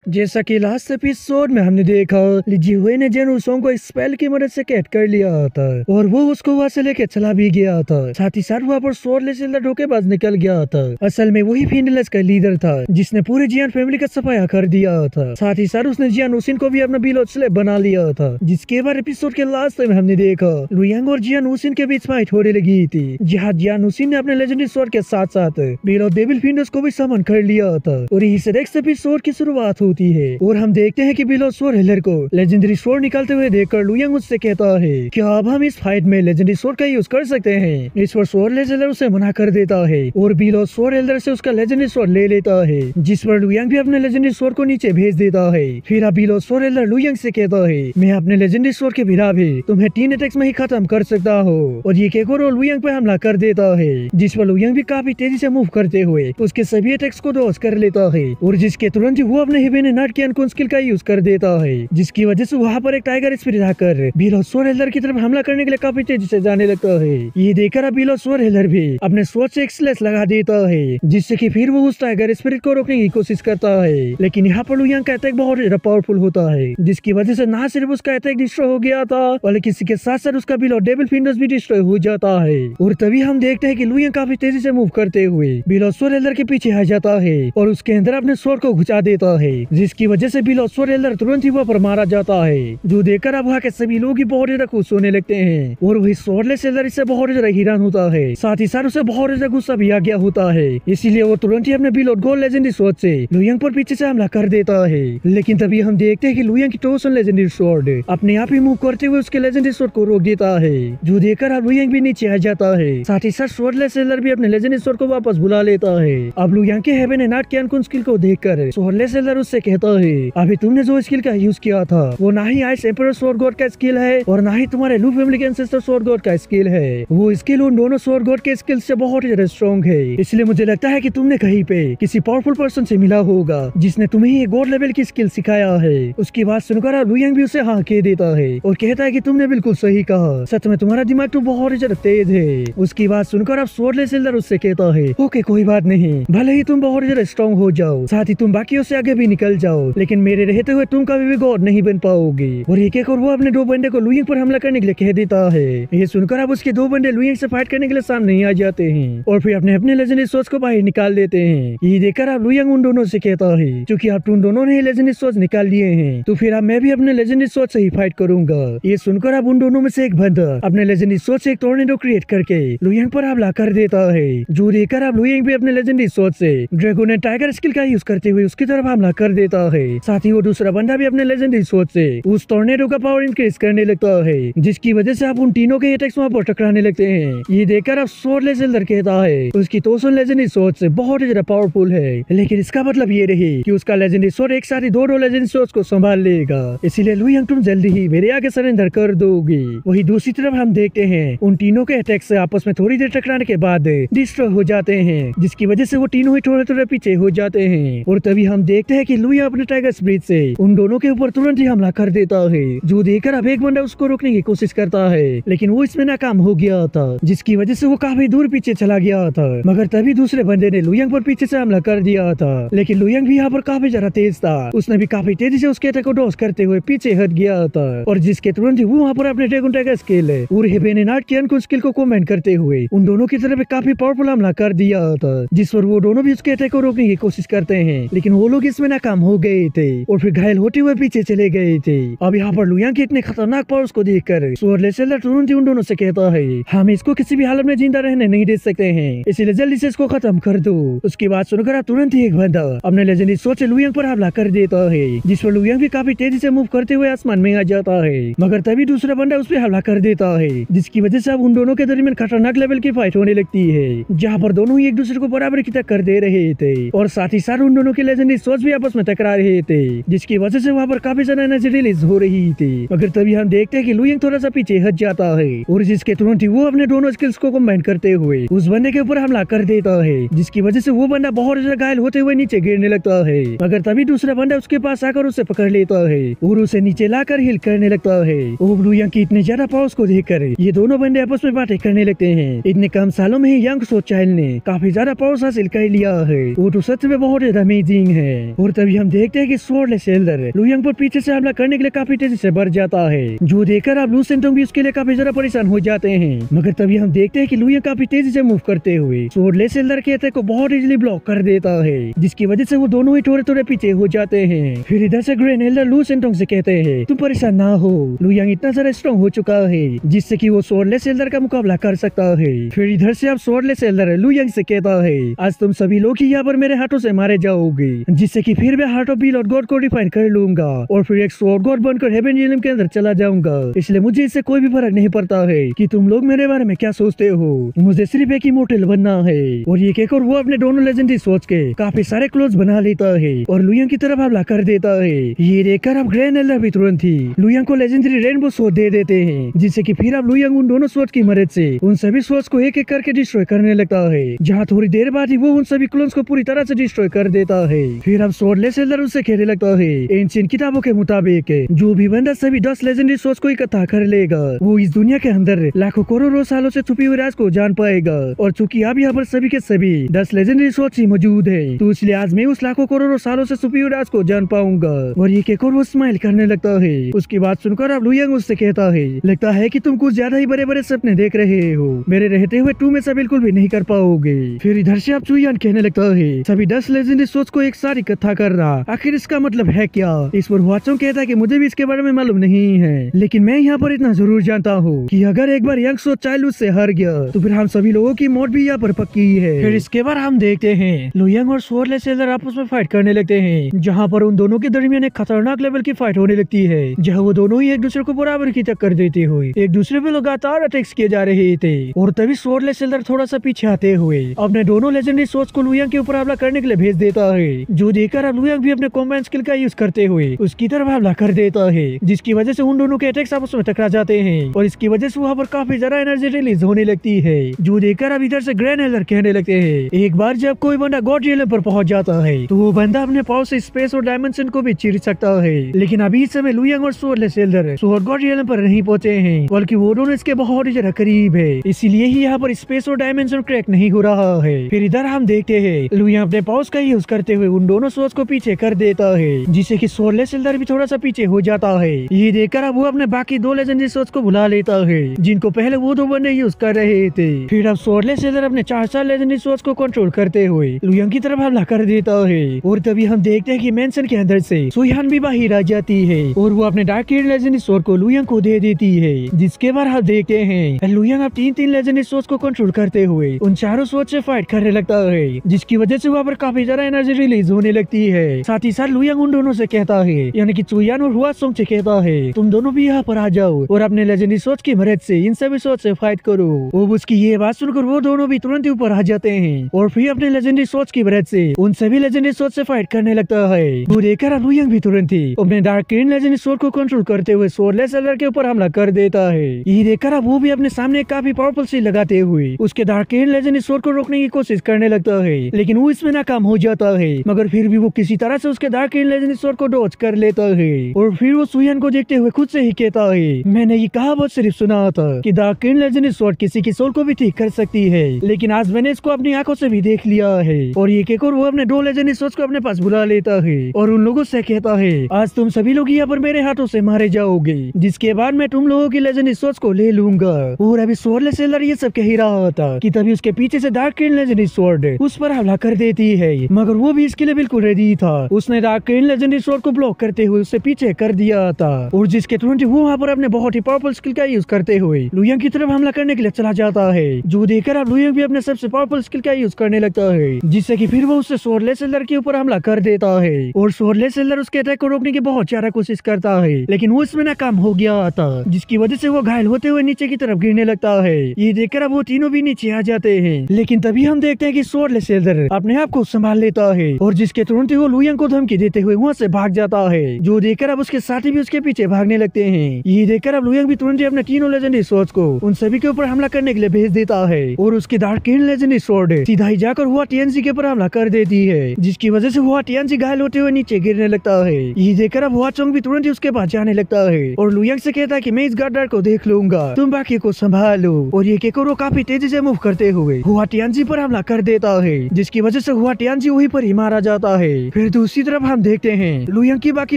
जैसा कि last episode में हमने देखा, ली हुए ने जेन उसोंग को स्पेल की मदद से कैद कर लिया था और वो उसको वहाँ से लेके चला भी गया था। साथ ही साथ वहाँ पर स्वॉर्डलेस धोखेबाज निकल गया था। असल में वही फिंडलेस का लीडर था जिसने पूरी जियान फैमिली का सफाया कर दिया था। साथ ही साथ उसने जियान उसिन को भी अपना बिलो स्लेव बना लिया था, जिसके बाद एपिसोड के लास्ट में हमने देखा लुयांग और जियान उसिन के बीच फाइट होने लगी थी, जहाँ जियान उसिन ने अपने लेजेंडरी स्वॉर्ड के साथ साथ बिलो डेविल फिंडर्स को भी समन कर लिया था। और यही से नेक्स्ट एपिसोड की शुरुआत होती है और हम देखते हैं कि बिलो स्वॉर्ड हिलर को लेजेंडरी स्वॉर्ड निकालते हुए देखकर लुयांग उससे कहता है कि अब हम इस फाइट में लेजेंडरी स्वॉर्ड का यूज कर सकते हैं। इस पर स्वॉर्ड हिलर उसे मना कर देता है और बिलो स्वॉर्ड हिलर से उसका लेजेंडरी स्वॉर्ड ले लेता है, जिस पर लुयांग भी अपने लेजेंडरी स्वॉर्ड को नीचे भेज देता है। फिर अब बिलो स्वॉर्ड हिलर लुयांग से कहता है मैं अपने लेजेंडरी स्वॉर्ड के बिना भी तुम्हें 3 अटैक्स में ही खत्म कर सकता हूँ। और ये कहकर वो लुयांग पे हमला कर देता है, जिस पर लुयांग भी काफी तेजी से मूव करते हुए उसके सभी अटैक्स को डॉज कर लेता है और जिसके तुरंत वो अपने हिबेने नट के अनकॉन स्किल का यूज कर देता है, जिसकी वजह से वहाँ पर एक टाइगर स्पिरिट आकर बिलो स्वॉर्ड हिलर की तरफ हमला करने के लिए काफी तेजी से जाने लगता है। ये देखकर अब बिलो स्वॉर्ड हिलर भी अपने स्वॉर्ड से एक स्लैश लगा देता है, जिससे कि फिर वो उस टाइगर स्पिरिट को रोकने की कोशिश करता है। लेकिन यहाँ पर लुयांग का अटैक बहुत ज्यादा पावरफुल होता है, जिसकी वजह से ना सिर्फ उसका अटैक डिस्ट्रॉय हो गया था बल्कि किसी के साथ साथ उसका बिलो डेविल फिंडर्स भी डिस्ट्रॉय हो जाता है। और तभी हम देखते हैं कि लुयांग काफी तेजी से मूव करते हुए बिलो स्वॉर्ड हिलर के पीछे आ जाता है और उसके अंदर अपने स्वॉर्ड को घुसा देता है, जिसकी वजह से बिलो स्वॉर्ड हिलर तुरंत ही वहाँ पर मारा जाता है। जो देखकर अब वहाँ के सभी लोग ही बहुत ज्यादा खुश होने लगते हैं और वही स्वॉर्डलेस हिलर इससे बहुत ज्यादा हैरान होता है। साथ ही साथ उसे बहुत ज्यादा गुस्सा भी आ गया होता है, इसीलिए वो तुरंत ही अपने बिलो गोल्ड लेजेंडरी स्वॉर्ड से लुयांग पर पीछे से हमला कर देता है। लेकिन तभी हम देखते हैं कि लुयांग की टोसन लेजेंडरी स्वॉर्ड अपने आप ही मूव करते हुए उसके लेजेंडरी स्वॉर्ड को रोक देता है, जो देखकर अब लुयांग भी नीचे आ जाता है। साथ ही साथ स्वॉर्डलेस हिलर भी अपने लेजेंडरी स्वॉर्ड को वापस बुला लेता है। अब लुयांग के हेवन एंड नॉट के अनकॉन स्किल को देखकर स्वॉर्डलेस हिलर उससे कहता है अभी तुमने जो स्किल का यूज किया था वो ना ही आइस एम्परर स्वॉर्ड गॉड का स्किल है और ना ही तुम्हारे लू फैमिली के एंसेस्टर स्वॉर्ड गॉड का स्किल है। वो स्किल उन दोनों स्वॉर्ड गॉड के स्किल से बहुत ज्यादा स्ट्रॉन्ग है, इसलिए मुझे लगता है कि तुमने कहीं पे किसी पावरफुल पर्सन से मिला होगा जिसने तुम्हें ये गॉड लेवल की स्किल सिखाया है। उसकी बात सुनकर लुयांग भी उसे हाँ कह देता है और कहता है कि तुमने बिल्कुल सही कहा, सच में तुम्हारा दिमाग तो बहुत ज्यादा तेज है। उसकी बात सुनकर अब स्वॉर्डलेस हिलर उससे कहता है ओके कोई बात नहीं, भले ही तुम बहुत ज्यादा स्ट्रॉन्ग हो जाओ, साथ ही तुम बाकियों से आगे भी निकल जाओ, लेकिन मेरे रहते हुए तुम कभी भी गॉड नहीं बन पाओगे। और ये कहकर वो अपने 2 बंदे को लुयांग पर हमला करने के लिए कह देता है। ये सुनकर अब उसके 2 बंदे लुयांग से फाइट करने के लिए सामने आ जाते हैं और फिर अपने अपने लेजेंडरी स्वॉर्ड्स को बाहर निकाल देते हैं। ये देखकर अब लुयांग उन दोनों से कहता है क्योंकि अब तुम दोनों ने लेजेंडरी स्वॉर्ड्स निकाल लिए हैं तो फिर अब मैं भी अपने लेजेंडरी स्वॉर्ड से ही फाइट करूंगा। ये सुनकर अब उन दोनों में से एक बंदा अपने लेजेंडरी स्वॉर्ड से एक टोर्नेडो क्रिएट करके लुयांग पर हमला कर देता है, जो देखकर अब लुयांग भी अपने लेजेंडरी स्वॉर्ड से ड्रैगन एंड टाइगर स्किल का यूज करते हुए उसकी तरफ हमला कर देता है। साथ ही वो दूसरा बंदा भी अपने लेजेंडरी स्वॉर्ड से उस टोर्नेडो का पावर इंक्रीज करने लगता है, जिसकी वजह से अब उन तीनों के अटैक्स वहाँ पर टकराने लगते हैं। ये देखकर अब स्वॉर्डलेस हिलर कहता है उसकी टोसन लेजेंडरी स्वॉर्ड से बहुत ज्यादा पावरफुल है, लेकिन इसका मतलब ये नहीं कि उसका लेजेंडरी स्वॉर्ड एक साथ ही 2 लेजेंडरी स्वॉर्ड्स को संभाल लेगा, इसीलिए लुयांग तुम जल्दी ही मेरे आगे सरेंडर कर दोगी। वही दूसरी तरफ हम देखते हैं उन तीनों के अटैक से आपस में थोड़ी देर टकराने के बाद डिस्ट्रॉय हो जाते हैं, जिसकी वजह से वो तीनों ही थोड़े थोड़े पीछे हो जाते हैं। और तभी हम देखते हैं कि लुयांग अपने टाइगर स्पिरिट से उन दोनों के ऊपर तुरंत ही हमला कर देता है, जो देखकर अब एक बंदा उसको रोकने की कोशिश करता है, लेकिन वो इसमें नाकाम हो गया था, जिसकी वजह से वो काफी दूर पीछे चला गया था। मगर तभी दूसरे बंदे ने लुयांग पर पीछे से हमला कर दिया था, लेकिन लुयांग भी यहाँ पर काफी ज्यादा तेज था, उसने भी काफी तेजी से उसके अटैक को डॉज करते हुए पीछे हट गया था और जिसके तुरंत ही वो वहाँ पर अपने ड्रैगन टाइगर स्किल और हेवन एंड नॉट के अनकॉन स्किल को कमेंट करते हुए उन दोनों की तरफ काफी पावरफुल हमला कर दिया था, जिस पर वो दोनों भी उसके अटैक को रोकने की कोशिश करते हैं, लेकिन वो लोग इसमें नाकाम हो गए थे और फिर घायल होते हुए पीछे चले गए थे। अब यहाँ पर लुयांग के इतने खतरनाक पावर्स को देखकर स्वॉर्डलेस हिलर तुरंत ही उन दोनों से कहता है हम इसको किसी भी हालत में जिंदा रहने नहीं दे सकते हैं, इसलिए जल्दी से इसको खत्म कर दो। उसकी बात सुनकर तुरंत ही एक बंदा अपने लेजेंडरी स्वॉर्ड से लुयांग पर हमला कर देता है, जिस पर लुयांग भी काफी तेजी से मूव करते हुए आसमान में आ जाता है। मगर तभी दूसरा बंदा उस पर हमला कर देता है, जिसकी वजह से अब उन दोनों के दरमियान खतरनाक लेवल की फाइट होने लगती है, जहाँ पर दोनों ही एक दूसरे को बराबर की टक्कर दे रहे थे और साथ ही साथ उन दोनों के लेजेंडरी स्वॉर्ड्स भी आपस में टकरा रहे थे, जिसकी वजह से वहाँ पर काफी ज्यादा एनर्जी रिलीज हो रही थी। मगर तभी हम देखते हैं कि लुयांग थोड़ा सा पीछे हट जाता है और जिसके तुरंत ही वो अपने दोनों स्किल्स को कंबाइन करते हुए उस बंदे के ऊपर हमला कर देता है, जिसकी वजह से वो बंदा बहुत ज्यादा घायल होते हुए नीचे गिरने लगता है। मगर तभी दूसरा बंदा उसके पास आकर उसे पकड़ लेता है और उसे नीचे लाकर हिल करने लगता है। लुयांग की इतने ज्यादा पावर्स को देखकर ये दोनों बंदे आपस में बातें करने लगते हैं। इतने कम सालों में ही यंग स्वॉर्ड चाइल्ड ने काफी ज्यादा पावर्स हासिल कर लिया है, वो तो सच में बहुत ज्यादा अमेजिंग है। और तभी तभी हम देखते हैं कि स्वॉर्डलेस एल्डर लुयंग पर पीछे से हमला करने के लिए काफी तेजी से बढ़ जाता है, जो देखकर अब लू सेंटोंग भी उसके लिए काफी ज्यादा परेशान हो जाते हैं। मगर तभी हम देखते हैं कि लुयंग काफी तेजी से मूव करते हुए स्वॉर्डलेस एल्डर के अटैक को बहुत इजीली ब्लॉक कर देता है, जिसकी वजह से वो दोनों ही थोड़े थोड़े पीछे हो जाते हैं। फिर इधर से ग्रेन एल्डर लू सेंटोंग से कहते हैं तुम परेशान ना हो, लुयंग इतना ज्यादा स्ट्रॉन्ग हो चुका है जिससे कि वो स्वॉर्डलेस एल्डर का मुकाबला कर सकता है। फिर इधर से अब स्वॉर्डलेस एल्डर लुयंग से कहता है आज तुम सभी लोग ही यहाँ पर मेरे हाथों से मारे जाओगे, जिससे कि फिर मैं हार्ट ऑफ बील और गॉड को डिफाइन कर लूंगा और फिर एक स्वॉर्ड गॉड बनकर हेवन रियल्म के अंदर चला जाऊंगा। इसलिए मुझे इससे कोई भी फर्क नहीं पड़ता है कि तुम लोग मेरे बारे में क्या सोचते हो, मुझे सिर्फ एक इमोर्टल बनना है। और ये कहकर वो अपने दोनों लेजेंडरी सोच के काफी सारे क्लोज बना लेता है और लुयंग की तरफ हमला कर देता है। ये देखकर अब ग्रैंड एल्डर भी तुरंत ही लुयंग को लेजेंडरी रेनबो स्वॉर्ड दे देते हैं, जिससे कि फिर अब लुयंग उन दोनों स्वॉर्ड की मदद से उन सभी स्वॉर्ड्स को एक एक करके डिस्ट्रॉय करने लगता है, जहाँ थोड़ी देर बाद ही वो उन सभी क्लोन्स को पूरी तरह से डिस्ट्रॉय कर देता है। फिर अब स्वॉर्डलेस एल्डर उससे कहने लगता है एंशिएंट किताबों के मुताबिक जो भी बंदा सभी 10 लेजेंडरी स्वॉर्ड्स को इकट्ठा कर लेगा वो इस दुनिया के अंदर लाखों करोड़ों सालों से छुपी हुई राज को जान पाएगा। और चूंकि अब यहाँ पर सभी के सभी 10 लेजेंडरी स्वॉर्ड्स ही मौजूद है, तो इसलिए आज मैं उस लाखों करोड़ों सालों से छुपी हुई राज को जान पाऊंगा। और ये कहकर वो स्माइल करने लगता है। उसकी बात सुनकर अब लुयंग उससे कहता है लगता है कि तुम कुछ ज्यादा ही बड़े बड़े सपने देख रहे हो, मेरे रहते हुए तुम ऐसा बिल्कुल भी नहीं कर पाओगे। फिर इधर से अब चुयान कहने लगता है सभी 10 लेजेंडरी स्वॉर्ड्स को एक साथ इकट्ठा कर रहा आखिर इसका मतलब है क्या। इस पर हुआचोंग कहता है कि मुझे भी इसके बारे में मालूम नहीं है, लेकिन मैं यहाँ पर इतना जरूर जानता हूँ कि अगर एक बार यंग स्वॉर्ड चाइल्ड से हार गया तो फिर हम सभी लोगों की मौत भी यहाँ पर पक्की है। फिर इसके बाद हम देखते हैं लुयंग और स्वॉर्डलेस एल्डर आपस में फाइट करने लगते हैं, जहाँ पर उन दोनों के दरमियान एक खतरनाक लेवल की फाइट होने लगती है, जहाँ वो दोनों ही एक दूसरे को बराबर की टक्कर देते हुए एक दूसरे पे लगातार अटैक्स किए जा रहे थे। और तभी स्वॉर्डलेस एल्डर थोड़ा सा पीछे आते हुए अपने दोनों लेजेंडरी स्वॉर्ड्स को लुयंग के ऊपर हमला करने के लिए भेज देता है, जो देखकर लुयंग भी अपने कॉम्बैट स्किल का यूज करते हुए उसकी तरफ हमला कर देता है, जिसकी वजह से उन दोनों के अटैक्स आपस में टकरा जाते हैं और इसकी वजह से वहाँ पर काफी ज्यादा एनर्जी रिलीज होने लगती है, जो देखकर अब इधर से ग्रैंड एल्डर कहने लगते हैं एक बार जब कोई बंदा गॉड रियल्म पर पहुंच जाता है तो वो बंदा अपने पावर से स्पेस और डायमेंशन को भी चीर सकता है। लेकिन अभी इस समय लुयंग और स्वॉर्डलेस एल्डर स्वॉर्ड गॉड रियल्म पर नहीं पहुंचे हैं, बल्कि वो दोनों इसके बहुत ही ज्यादा करीब है, इसीलिए ही यहाँ पर स्पेस और डायमेंशन क्रैक नहीं हो रहा है। फिर इधर हम देखते हैं लुयंग अपने पावर्स का यूज करते हुए उन दोनों स्वॉर्ड्स को पीछे कर देता है, जिससे कि स्वॉर्डलेस एल्डर भी थोड़ा सा पीछे हो जाता है। ये देखकर अब वो अपने बाकी 2 लेजेंडरी स्वॉर्ड्स को बुला लेता है, जिनको पहले वो 2 बंदे यूज कर रहे थे। फिर अब स्वॉर्डलेस एल्डर अपने 4 लेजेंडरी स्वॉर्ड्स को कंट्रोल करते हुए लुयंग की तरफ हमला कर देता है। और तभी हम देखते हैं कि मेंशन के अंदर से सुयान भी बाहर आ जाती है और वो अपने डार्क लेजेंडरी स्वॉर्ड को लुयंग को दे देती है, जिसके बाद हम देखते हैं लुयंग अब 3 लेजेंडरी स्वॉर्ड्स को कंट्रोल करते हुए उन चारों स्वॉर्ड से फाइट करने लगता है, जिसकी वजह से वहाँ पर काफी ज्यादा एनर्जी रिलीज होने लगती है। साथ ही साथ लुयंग उन दोनों से कहता है, यानी कि चुयान और हुआचोंग से कहता है तुम दोनों भी यहाँ पर आ जाओ और अपने लेजेंडरी स्वॉर्ड की मदद से इन सभी स्वॉर्ड से फाइट करो। और उसकी ये बात सुनकर वो दोनों भी तुरंत ऊपर आ जाते हैं और फिर अपने लेजेंडरी स्वॉर्ड की मदद से उन सभी लेजेंडरी स्वॉर्ड से फाइट करने लगता है। वो देखकर लुयंग भी तुरंत ही अपने डार्क लेजेंडरी स्वॉर्ड को कंट्रोल करते हुए स्वॉर्डलेस एल्डर के ऊपर हमला कर देता है। ये देखकर वो भी अपने सामने काफी पावरफुल सी लगाते हुए उसके डार्क लेजेंडरी स्वॉर्ड को रोकने की कोशिश करने लगता है, लेकिन वो इसमें नाकाम हो जाता है। मगर फिर भी वो किसी तरह से उसके डार्क लेजेंडरी स्वॉर्ड को डॉज कर लेता है और फिर वो सुयान को देखते हुए खुद से ही कहता है मैंने ये कहावत सिर्फ सुना था कि डार्क लेजेंडरी स्वॉर्ड किसी की सोल को भी ठीक कर सकती है, लेकिन आज मैंने इसको अपनी आंखों से भी देख लिया है। और ये कहकर वो अपने 2 लेजेंडरी स्वॉर्ड्स को अपने पास बुला लेता है और उन लोगों से कहता है आज तुम सभी लोग यहाँ पर मेरे हाथों से मारे जाओगे, जिसके बाद मैं तुम लोगों की लेजेंडरी स्वॉर्ड्स को ले लूंगा। और अभी स्वॉर्डलेस एल्डर ये सब कह ही रहा था कि तभी उसके पीछे से डार्क लेजेंडरी स्वॉर्ड उस पर हमला कर देती है, मगर वो भी इसके लिए बिल्कुल रेडी था। उसने डार्क लेजेंडरी स्वॉर्ड को ब्लॉक करते हुए उससे पीछे कर दिया था और जिसके तुरंत वो वहाँ पर अपने बहुत ही पावरफुल स्किल का यूज करते हुए लुयंग की तरफ हमला करने के लिए चला जाता है, जो देखकर अब लुयंग भी अपने सबसे पावरफुल स्किल का यूज करने लगता है, जिससे कि फिर वो उससे स्वॉर्डलेस एल्डर के ऊपर हमला कर देता है। और स्वॉर्डलेस एल्डर उसके अटैक को रोकने की बहुत ज्यादा कोशिश करता है, लेकिन वो इसमें नाकाम हो गया था, जिसकी वजह से वो घायल होते हुए नीचे की तरफ गिरने लगता है। ये देखकर अब वो तीनों भी नीचे आ जाते हैं, लेकिन तभी हम देखते हैं कि स्वॉर्डलेस एल्डर अपने आप को संभाल लेता है और जिसके तुरंत ही वो लुयंग को धमकी देते हुए वहाँ से भाग जाता है, जो देखकर अब उसके साथी भी उसके पीछे भागने लगते हैं। ये देखकर अब लुयंग भी तुरंत ही अपने 3 लेजेंडरी स्वॉर्ड्स को उन सभी के ऊपर हमला करने के लिए भेज देता है और उसकी डार्क लेजेंडरी स्वॉर्ड सीधा ही जाकर हुआ टीएनसी के ऊपर हमला कर देती है, जिसकी वजह से हुआ टीएनसी घायल होते हुए नीचे गिरने लगता है। ये देखकर अब हुआचोंग भी तुरंत ही उसके पास जाने लगता है और लुयंग से कहता है कि मैं इस गार्डर को देख लूंगा, तुम बाकी को संभालो। और ये कहकर वो काफी तेजी से मूव करते हुए हुआ टीएनसी पर हमला कर देता है, जिसकी वजह से हुआ टीएनसी वहीं पर ही मारा जाता है। फिर फिर दूसरी तरफ हम देखते हैं लुयंग की बाकी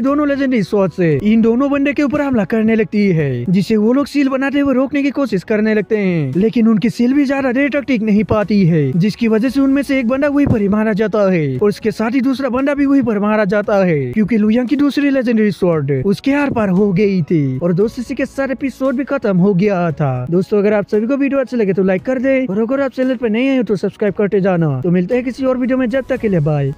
दोनों लेजेंडरी स्वॉर्ड से इन दोनों बंदे के ऊपर हमला करने लगती है, जिसे वो लोग सील बनाते हुए रोकने की कोशिश करने लगते हैं, लेकिन उनकी सील भी ज्यादा देर तक टिक नहीं पाती है, जिसकी वजह से उनमें से एक बंदा वहीं पर ही मारा जाता है और उसके साथ ही दूसरा बंदा भी वहीं पर मारा जाता है, क्योंकि लुयंग की दूसरी लेजेंडरी स्वॉर्ड उसके आर पार हो गई थी। और दोस्तों इसी के साथ एपिसोड भी खत्म हो गया था। दोस्तों अगर आप सभी को वीडियो अच्छा लगे तो लाइक कर दे और अगर आप चैनल पर नहीं आए तो सब्सक्राइब करते जाना। तो मिलते हैं किसी और वीडियो में, जब तक के लिए बाय।